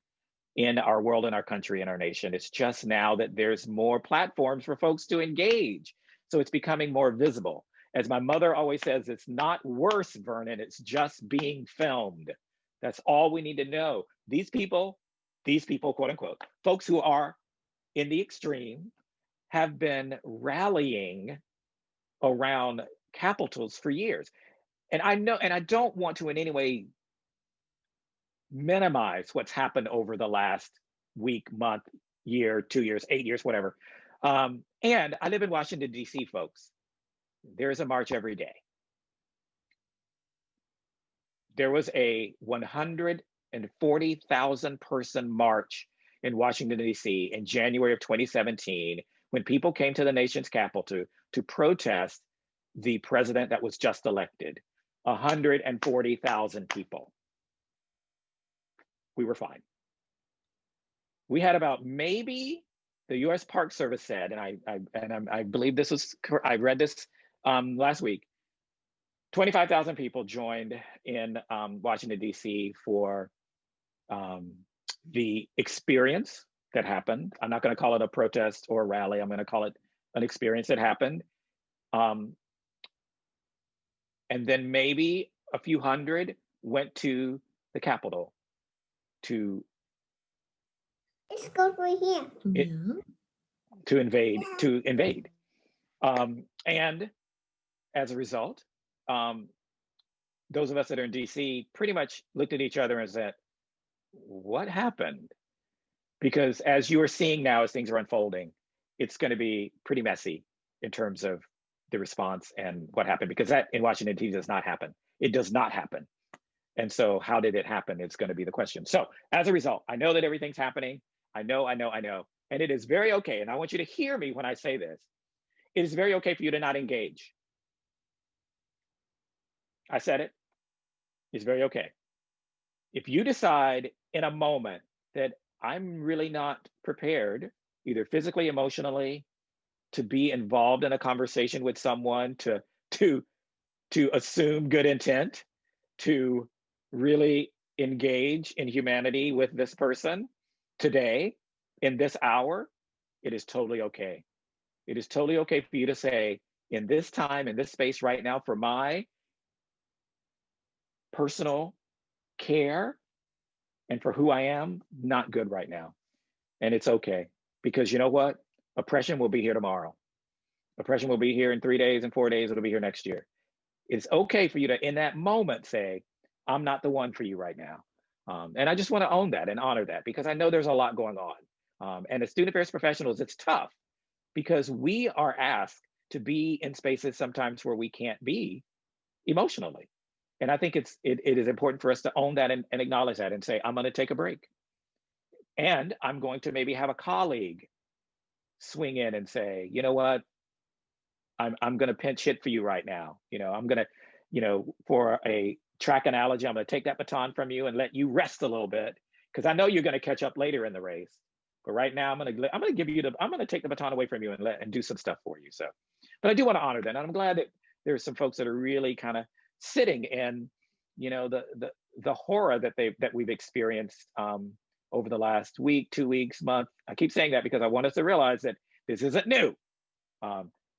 in our world, in our country, in our nation. It's just now that there's more platforms for folks to engage. So it's becoming more visible. As my mother always says, it's not worse, Vernon, it's just being filmed. That's all we need to know. These people, quote unquote, folks who are in the extreme have been rallying around capitals for years. And I know, and I don't want to in any way minimize what's happened over the last week, month, year, 2 years, 8 years, whatever. And I live in Washington, D.C., folks. There's a march every day. There was a 140,000 person march in Washington, D.C. in January of 2017, when people came to the nation's capital to protest the president that was just elected. 140,000 people. We were fine. We had about, maybe the U.S. Park Service said, and I believe this was, I read this last week, 25,000 people joined in Washington, D.C. for the experience that happened. I'm not going to call it a protest or a rally. I'm going to call it an experience that happened. And then maybe a few hundred went to the Capitol to Let's go right here. to invade. And as a result, those of us that are in DC pretty much looked at each other and said, what happened? Because as you are seeing now, as things are unfolding, it's going to be pretty messy in terms of the response and what happened, because that in Washington, D.C. does not happen. It does not happen. And so how did it happen? It's going to be the question. So as a result, I know that everything's happening. I know. And it is very okay. And I want you to hear me when I say this. It is very okay for you to not engage. I said it. It's very okay. If you decide in a moment that I'm really not prepared, either physically, emotionally, to be involved in a conversation with someone, to assume good intent, to really engage in humanity with this person today, in this hour, it is totally okay. It is totally okay for you to say, in this time, in this space right now, for my personal care and for who I am, not good right now. And it's okay, because you know what? Oppression will be here tomorrow. Oppression will be here in 3 days and 4 days. It'll be here next year. It's okay for you to, in that moment, say, I'm not the one for you right now. And I just want to own that and honor that, because I know there's a lot going on. And as student affairs professionals, it's tough because we are asked to be in spaces sometimes where we can't be emotionally. And I think it is important for us to own that and acknowledge that and say, I'm going to take a break. And I'm going to maybe have a colleague swing in and say, you know what, I'm going to pinch hit for you right now. I'm going to, for a track analogy, I'm going to take that baton from you and let you rest a little bit, because I know you're going to catch up later in the race. But right now, I'm going to take the baton away from you and do some stuff for you. So, but I do want to honor that, and I'm glad that there's some folks that are really kind of sitting in, the horror that we've experienced over the last week, 2 weeks, month. I keep saying that because I want us to realize that this isn't new.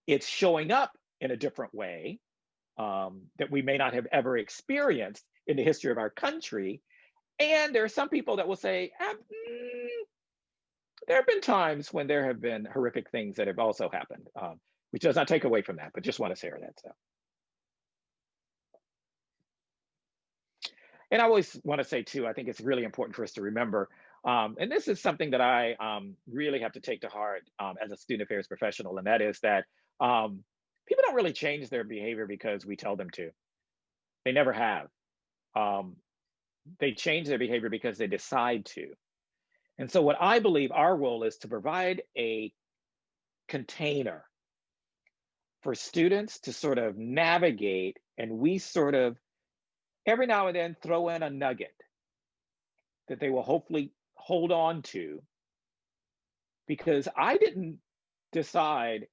It's showing up in a different way that we may not have ever experienced in the history of our country. And there are some people that will say, there have been times when there have been horrific things that have also happened, which does not take away from that, but just want to share that. So. And I always want to say too, I think it's really important for us to remember, and this is something that I really have to take to heart as a student affairs professional, and that is that people don't really change their behavior because we tell them to. They never have. They change their behavior because they decide to. And so what I believe our role is to provide a container for students to sort of navigate, and we sort of every now and then throw in a nugget that they will hopefully hold on to, because I didn't decide,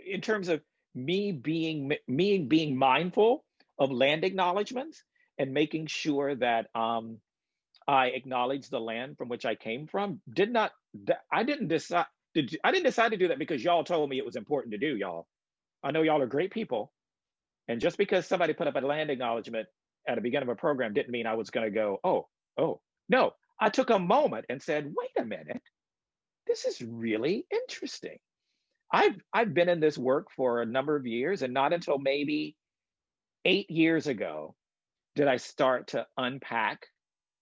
in terms of me being mindful of land acknowledgements and making sure that I acknowledge the land from which I came from. I didn't decide to do that because y'all told me it was important to do, y'all. I know y'all are great people. And just because somebody put up a land acknowledgement at the beginning of a program didn't mean I was going to go, oh. No, I took a moment and said, wait a minute, this is really interesting. I've been in this work for a number of years, and not until maybe 8 years ago did I start to unpack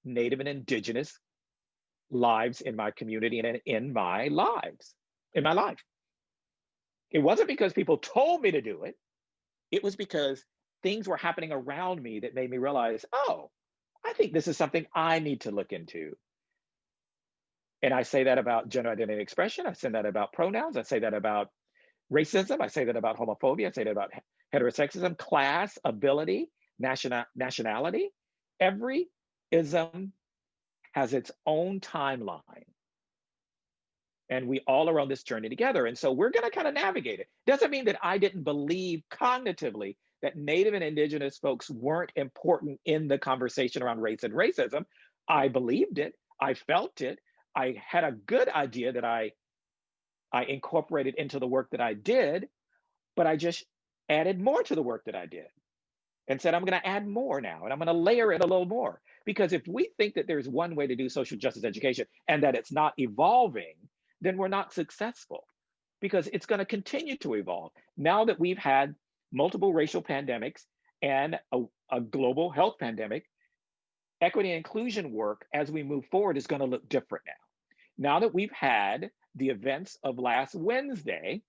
Native and Indigenous lives in my community and in my life. It wasn't because people told me to do it. It was because things were happening around me that made me realize, oh, I think this is something I need to look into. And I say that about gender identity and expression. I say that about pronouns. I say that about racism. I say that about homophobia. I say that about heterosexism, class, ability, nationality. Every ism has its own timeline. And we all are on this journey together. And so we're going to kind of navigate it. Doesn't mean that I didn't believe cognitively that Native and Indigenous folks weren't important in the conversation around race and racism. I believed it. I felt it. I had a good idea that I incorporated into the work that I did, but I just added more to the work that I did and said, I'm going to add more now, and I'm going to layer it a little more. Because if we think that there's one way to do social justice education and that it's not evolving, then we're not successful, because it's going to continue to evolve. Now that we've had multiple racial pandemics and a global health pandemic, equity and inclusion work as we move forward is going to look different now. Now that we've had the events of last Wednesday,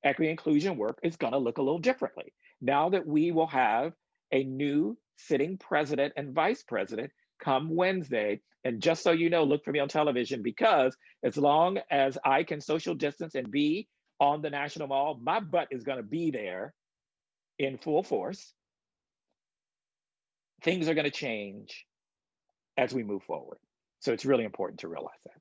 equity and inclusion work is going to look a little differently. Now that we will have a new sitting president and vice president come Wednesday, and just so you know, look for me on television, because as long as I can social distance and be on the National Mall, my butt is going to be there in full force. Things are going to change as we move forward. So it's really important to realize that.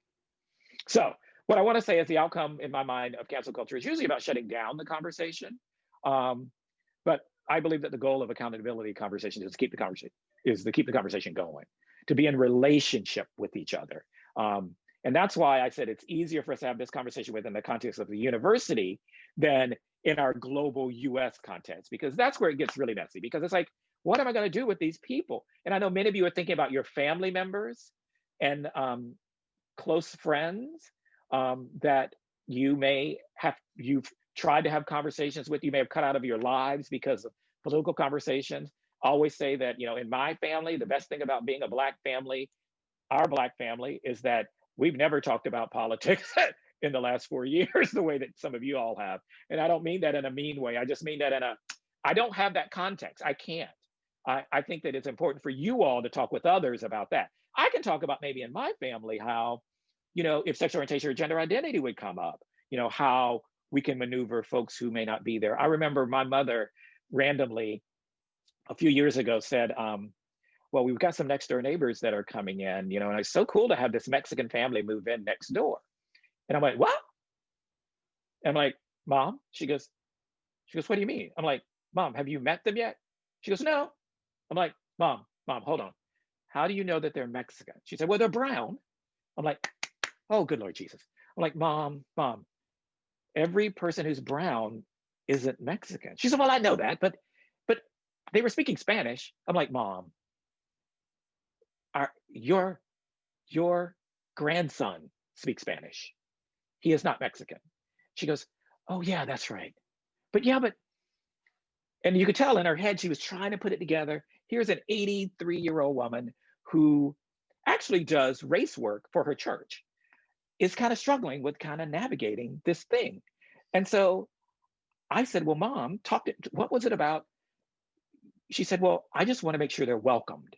So what I want to say is the outcome in my mind of cancel culture is usually about shutting down the conversation. But I believe that the goal of accountability conversation is to keep the conversation going, to be in relationship with each other. And that's why I said it's easier for us to have this conversation within the context of the university than in our global US context, because that's where it gets really messy, because it's like, what am I going to do with these people? And I know many of you are thinking about your family members and close friends that you've tried to have conversations with, you may have cut out of your lives because of political conversations. I always say that, in my family, the best thing about being a Black family, our Black family, is that we've never talked about politics in the last 4 years the way that some of you all have. And I don't mean that in a mean way. I just mean that I don't have that context. I can't. I think that it's important for you all to talk with others about that. I can talk about maybe in my family how, if sexual orientation or gender identity would come up, how we can maneuver folks who may not be there. I remember my mother randomly a few years ago said, well, we've got some next door neighbors that are coming in, and it's so cool to have this Mexican family move in next door. And I'm like, what? And I'm like, Mom? She goes, what do you mean? I'm like, Mom, have you met them yet? She goes, no. I'm like, Mom, hold on. How do you know that they're Mexican? She said, well, they're brown. I'm like, oh, good Lord Jesus. I'm like, Mom, every person who's brown isn't Mexican. She said, well, I know that, but they were speaking Spanish. I'm like, Mom, your grandson speaks Spanish. He is not Mexican. She goes, oh yeah, that's right. But and you could tell in her head, she was trying to put it together. Here's an 83-year-old woman who actually does race work for her church, is kind of struggling with kind of navigating this thing. And so I said, well, Mom, what was it about? She said, well, I just want to make sure they're welcomed.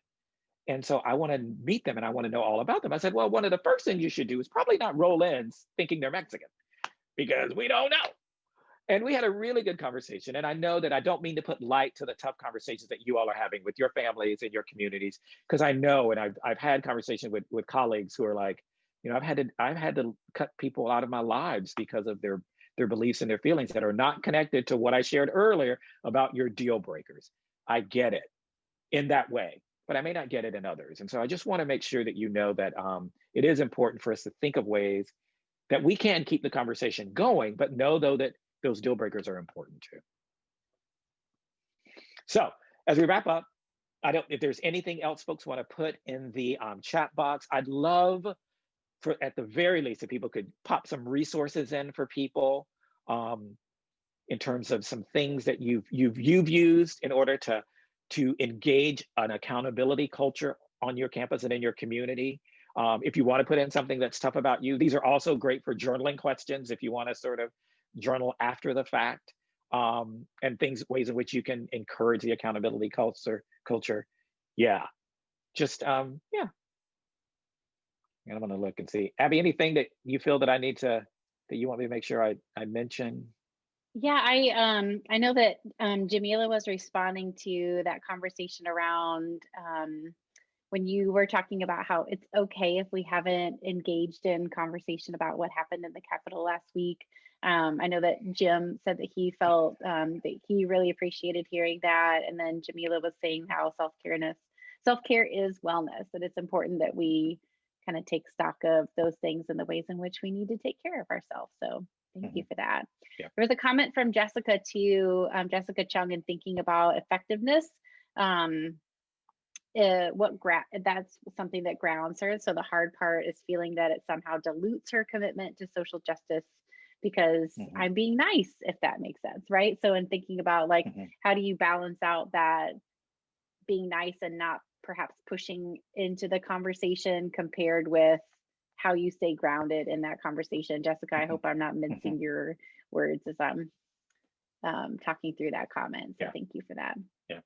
And so I want to meet them and I want to know all about them. I said, well, one of the first things you should do is probably not roll in thinking they're Mexican, because we don't know. And we had a really good conversation. And I know that I don't mean to put light to the tough conversations that you all are having with your families and your communities, because I know, and I've had conversations with colleagues who are like, I've had to cut people out of my lives because of their beliefs and their feelings that are not connected to what I shared earlier about your deal breakers. I get it in that way, but I may not get it in others. And so I just want to make sure that you know that it is important for us to think of ways that we can keep the conversation going, but know though that those deal breakers are important too. So as we wrap up, if there's anything else folks want to put in the chat box, I'd love for, at the very least, if people could pop some resources in for people in terms of some things that you've used in order to engage an accountability culture on your campus and in your community. If you want to put in something that's tough about you, these are also great for journaling questions if you want to sort of journal after the fact, and ways in which you can encourage the accountability culture. Yeah, just yeah. And I'm gonna look and see. Abby, anything that you feel that that you want me to make sure I mention? Yeah, I know that Jamila was responding to that conversation around when you were talking about how it's okay if we haven't engaged in conversation about what happened in the Capitol last week. I know that Jim said that he felt that he really appreciated hearing that. And then Jamila was saying how self-care is wellness, that it's important that we kind of take stock of those things and the ways in which we need to take care of ourselves. So thank you for that. Yeah. There was a comment from Jessica too, Jessica Chung, in thinking about effectiveness. That's something that grounds her. So the hard part is feeling that it somehow dilutes her commitment to social justice because I'm being nice, if that makes sense, right? So in thinking about like, how do you balance out that being nice and not perhaps pushing into the conversation compared with how you stay grounded in that conversation? Jessica, I hope I'm not mincing your words as I'm talking through that comment. So thank you for that. Yeah.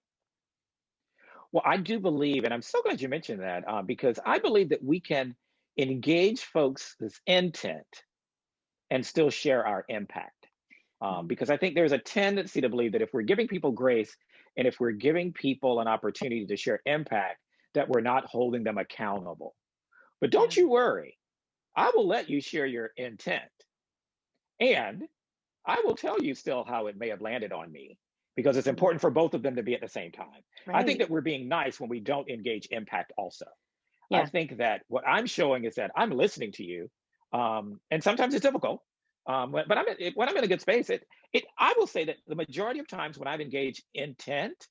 Well, I do believe, and I'm so glad you mentioned that, because I believe that we can engage folks' intent and still share our impact. Because I think there's a tendency to believe that if we're giving people grace and if we're giving people an opportunity to share impact, that we're not holding them accountable. But don't you worry, I will let you share your intent. And I will tell you still how it may have landed on me, because it's important for both of them to be at the same time. Right. I think that we're being nice when we don't engage impact also. Yeah. I think that what I'm showing is that I'm listening to you. And sometimes it's difficult. But when I'm in a good space, I will say that the majority of times when I've engaged intent,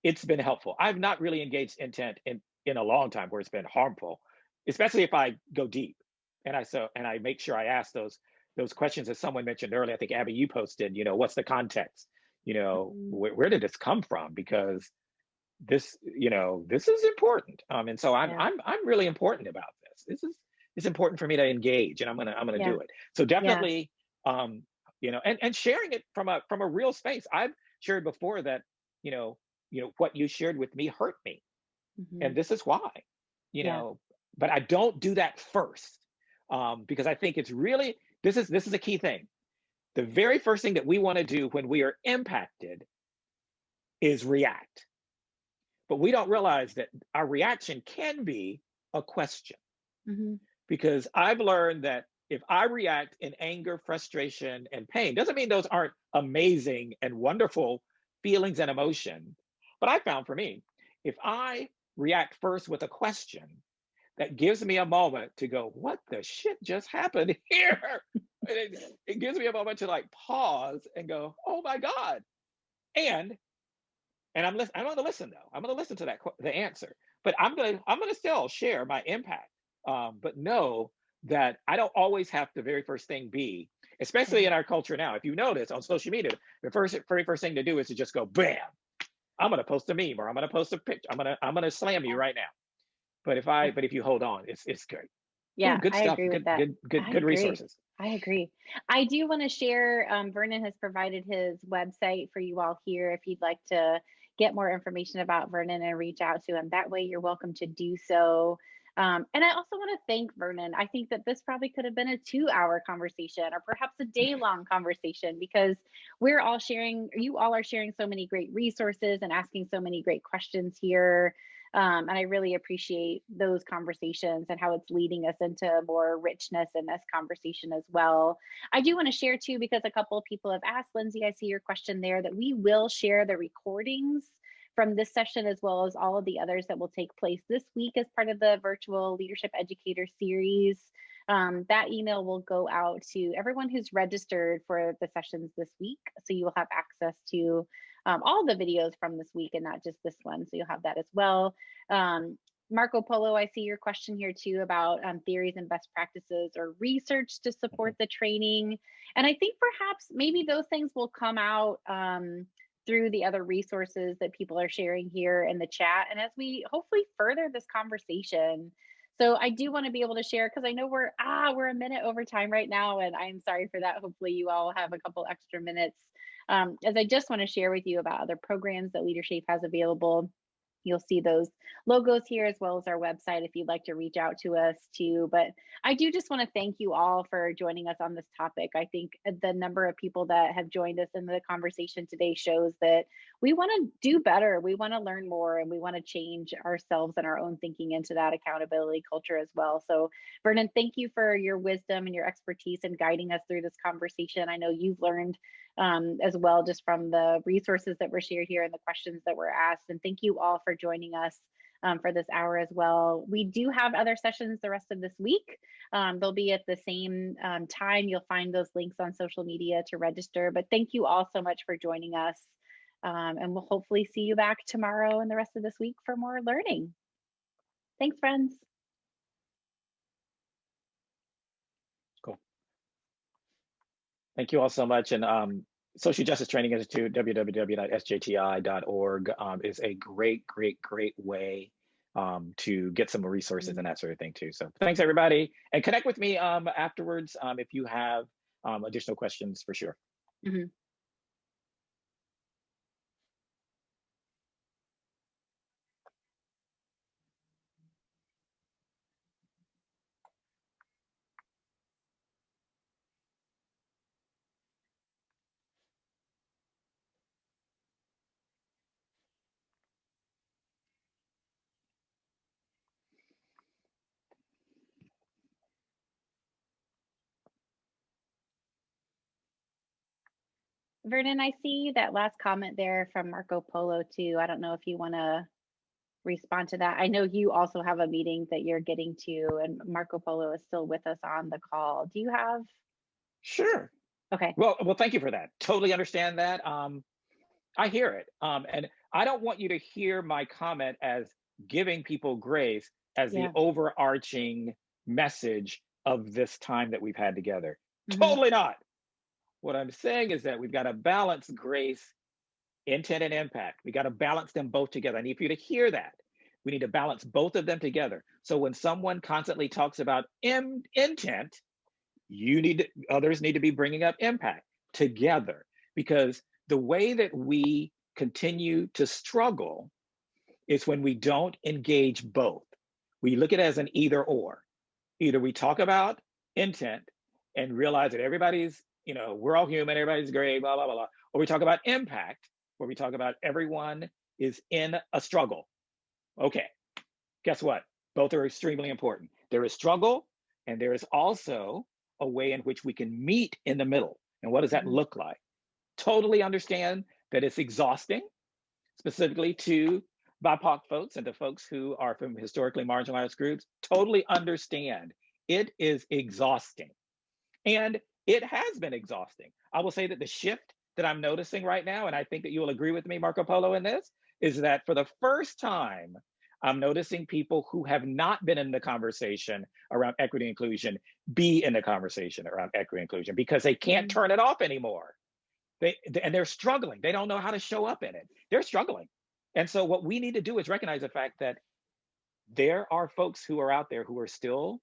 it's been helpful. I've not really engaged intent in a long time where it's been harmful, especially if I go deep and I make sure I ask those questions, as someone mentioned earlier. I think Abby, you posted, what's the context? Where did this come from? Because this is important. And so I'm really important about this. It's important for me to engage, and I'm gonna do it. So definitely, and sharing it from a real space. I've shared before that, what you shared with me hurt me, and this is why, but I don't do that first, because I think it's really, this is a key thing. The very first thing that we want to do when we are impacted is react. But we don't realize that our reaction can be a question. Because I've learned that if I react in anger, frustration, and pain, doesn't mean those aren't amazing and wonderful feelings and emotions. But I found for me, if I react first with a question, that gives me a moment to go, what the shit just happened here? It gives me a moment to like pause and go, oh my God. And I'm going to listen though. I'm going to listen to the answer, but I'm going to still share my impact. But know that I don't always have the very first thing be, especially in our culture now. If you notice on social media, the very first thing to do is to just go, bam, I'm going to post a meme, or I'm going to post a picture. I'm going to slam you right now. But if you hold on, it's great. Yeah, good I stuff. agree with that. Good resources. I agree. I do want to share, Vernon has provided his website for you all here if you'd like to get more information about Vernon and reach out to him. That way you're welcome to do so. And I also want to thank Vernon. I think that this probably could have been a 2-hour conversation, or perhaps a day-long conversation, because you all are sharing so many great resources and asking so many great questions here. And I really appreciate those conversations and how it's leading us into more richness in this conversation as well. I do want to share too, because a couple of people have asked, Lindsay, I see your question there, that we will share the recordings from this session as well as all of the others that will take place this week as part of the virtual Leadership Educator series. That email will go out to everyone who's registered for the sessions this week. So you will have access to all the videos from this week and not just this one. So you'll have that as well. Marco Polo, I see your question here too about theories and best practices or research to support the training. And I think perhaps maybe those things will come out through the other resources that people are sharing here in the chat, and as we hopefully further this conversation. So I do want to be able to share, because I know we're a minute over time right now, and I'm sorry for that. Hopefully you all have a couple extra minutes. As I just want to share with you about other programs that LeaderShape has available. You'll see those logos here as well as our website if you'd like to reach out to us too. But I do just want to thank you all for joining us on this topic. I think the number of people that have joined us in the conversation today shows that we want to do better. We want to learn more, and we want to change ourselves and our own thinking into that accountability culture as well. So Vernon, thank you for your wisdom and your expertise in guiding us through this conversation. I know you've learned as well, just from the resources that were shared here and the questions that were asked. And thank you all for joining us for this hour as well. We do have other sessions the rest of this week. They'll be at the same time. You'll find those links on social media to register. But thank you all so much for joining us. And we'll hopefully see you back tomorrow and the rest of this week for more learning. Thanks, friends. Cool. Thank you all so much. And Social Justice Training Institute, www.sjti.org, is a great way to get some resources and that sort of thing too. So thanks everybody, and connect with me afterwards if you have additional questions for sure. Mm-hmm. Vernon, I see that last comment there from Marco Polo too. I don't know if you want to respond to that. I know you also have a meeting that you're getting to, and Marco Polo is still with us on the call. Do you have? Sure. Okay. Well, thank you for that. Totally understand that. I hear it. And I don't want you to hear my comment as giving people grace as the overarching message of this time that we've had together. Mm-hmm. Totally not. What I'm saying is that we've got to balance grace, intent, and impact. We got to balance them both together. I need for you to hear that. We need to balance both of them together. So when someone constantly talks about intent, others need to be bringing up impact together, because the way that we continue to struggle is when we don't engage both. We look at it as an either or. Either we talk about intent and realize that everybody's, we're all human, everybody's great, blah, blah, blah, blah. Or we talk about impact, where we talk about everyone is in a struggle. Okay, guess what? Both are extremely important. There is struggle, and there is also a way in which we can meet in the middle. And what does that look like? Totally understand that it's exhausting, specifically to BIPOC folks and to folks who are from historically marginalized groups. Totally understand it is exhausting. And it has been exhausting. I will say that the shift that I'm noticing right now, and I think that you will agree with me, Marco Polo, in this, is that for the first time, I'm noticing people who have not been in the conversation around equity and inclusion be in the conversation around equity and inclusion, because they can't turn it off anymore. They're struggling. They don't know how to show up in it. They're struggling. And so what we need to do is recognize the fact that there are folks who are out there who are still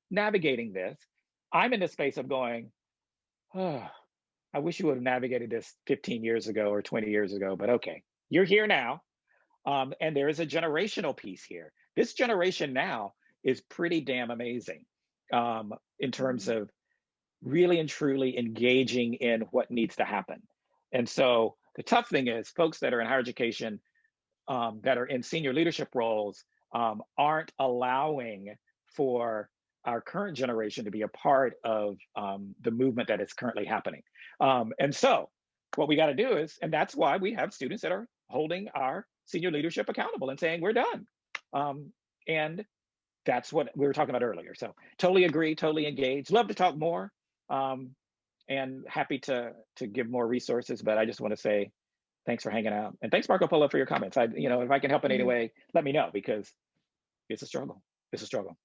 navigating this. I'm in the space of going, oh, I wish you would have navigated this 15 years ago or 20 years ago, but okay, you're here now. And there is a generational piece here. This generation now is pretty damn amazing in terms of really and truly engaging in what needs to happen. And so the tough thing is folks that are in higher education, that are in senior leadership roles, aren't allowing for our current generation to be a part of the movement that is currently happening. And so what we got to do is, and that's why we have students that are holding our senior leadership accountable and saying, we're done. And that's what we were talking about earlier. So totally agree, totally engaged. Love to talk more, and happy to give more resources, but I just want to say thanks for hanging out. And thanks, Marco Polo, for your comments. If I can help in any way, let me know, because it's a struggle. It's a struggle.